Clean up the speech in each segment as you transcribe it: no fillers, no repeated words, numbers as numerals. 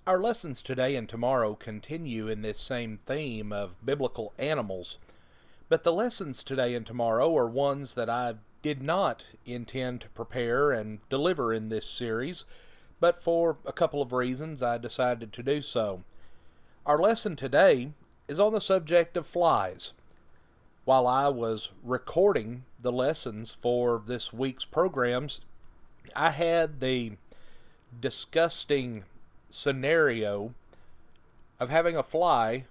Our lessons today and tomorrow continue in this same theme of biblical animals, but the lessons today and tomorrow are ones that I did not intend to prepare and deliver in this series, but for a couple of reasons I decided to do so. Our lesson today is on the subject of flies. While I was recording the lessons for this week's programs, I had the disgusting scenario of having a fly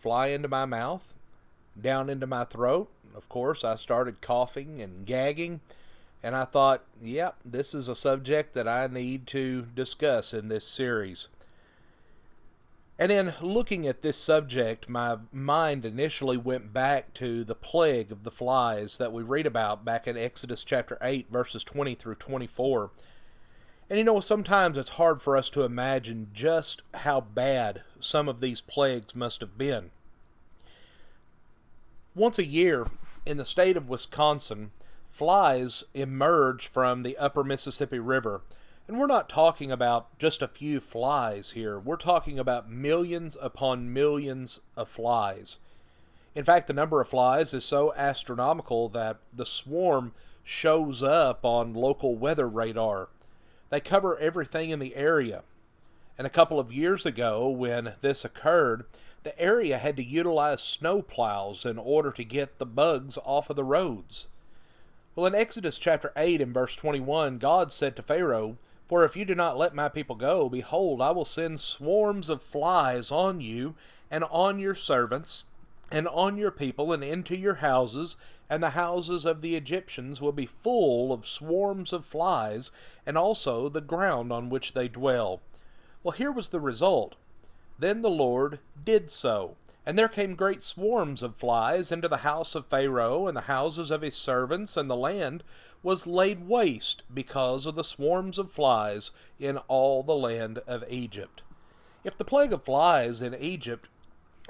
into my mouth, down into my throat. Of course, I started coughing and gagging, and I thought, yep, this is a subject that I need to discuss in this series. And in looking at this subject, my mind initially went back to the plague of the flies that we read about back in Exodus chapter 8, verses 20 through 24. And sometimes it's hard for us to imagine just how bad some of these plagues must have been. Once a year, in the state of Wisconsin, flies emerge from the upper Mississippi River. And we're not talking about just a few flies here. We're talking about millions upon millions of flies. In fact, the number of flies is so astronomical that the swarm shows up on local weather radar. They cover everything in the area. And a couple of years ago, when this occurred, the area had to utilize snow plows in order to get the bugs off of the roads. Well, in Exodus chapter 8 and verse 21, God said to Pharaoh, "For if you do not let my people go, behold, I will send swarms of flies on you and on your servants and on your people and into your houses, and the houses of the Egyptians will be full of swarms of flies, and also the ground on which they dwell." Well, here was the result. Then the Lord did so, and there came great swarms of flies into the house of Pharaoh and the houses of his servants, and the land was laid waste because of the swarms of flies in all the land of Egypt. If the plague of flies in Egypt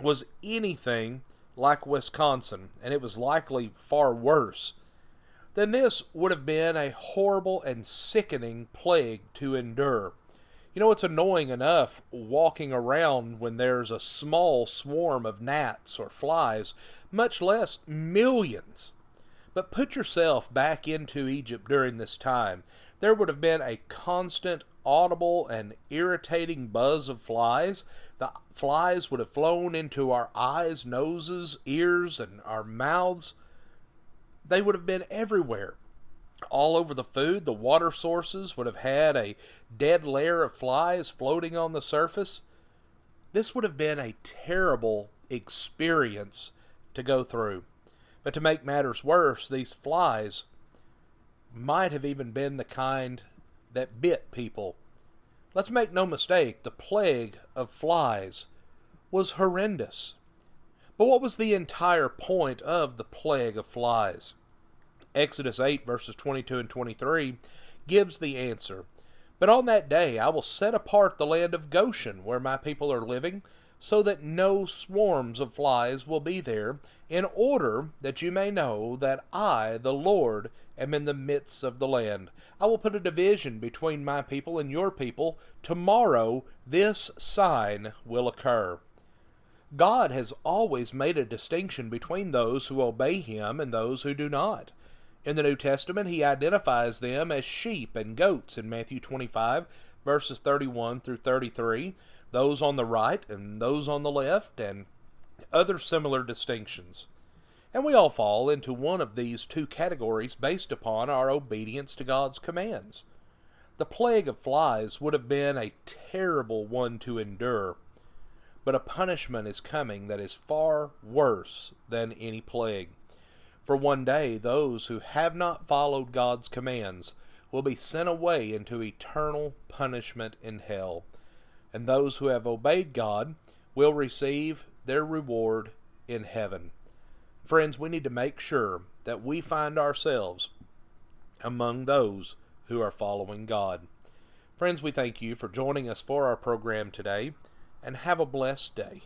was anything like Wisconsin, and it was likely far worse, then this would have been a horrible and sickening plague to endure. It's annoying enough walking around when there's a small swarm of gnats or flies, much less millions. But put yourself back into Egypt during this time. There would have been a constant, audible, and irritating buzz of flies. The flies would have flown into our eyes, noses, ears, and our mouths. They would have been everywhere. All over the food, the water sources would have had a dead layer of flies floating on the surface. This would have been a terrible experience to go through. But to make matters worse, these flies might have even been the kind that bit people. Let's make no mistake, the plague of flies was horrendous. But what was the entire point of the plague of flies? Exodus 8 verses 22 and 23 gives the answer. "But on that day I will set apart the land of Goshen, where my people are living, so that no swarms of flies will be there, in order that you may know that I, the Lord, am in the midst of the land. I will put a division between my people and your people. Tomorrow this sign will occur." God has always made a distinction between those who obey Him and those who do not. In the New Testament, He identifies them as sheep and goats in Matthew 25, verses 31 through 33, those on the right and those on the left, and other similar distinctions. And we all fall into one of these two categories based upon our obedience to God's commands. The plague of flies would have been a terrible one to endure, but a punishment is coming that is far worse than any plague. For one day, those who have not followed God's commands will be sent away into eternal punishment in hell. And those who have obeyed God will receive their reward in heaven. Friends, we need to make sure that we find ourselves among those who are following God. Friends, we thank you for joining us for our program today, and have a blessed day.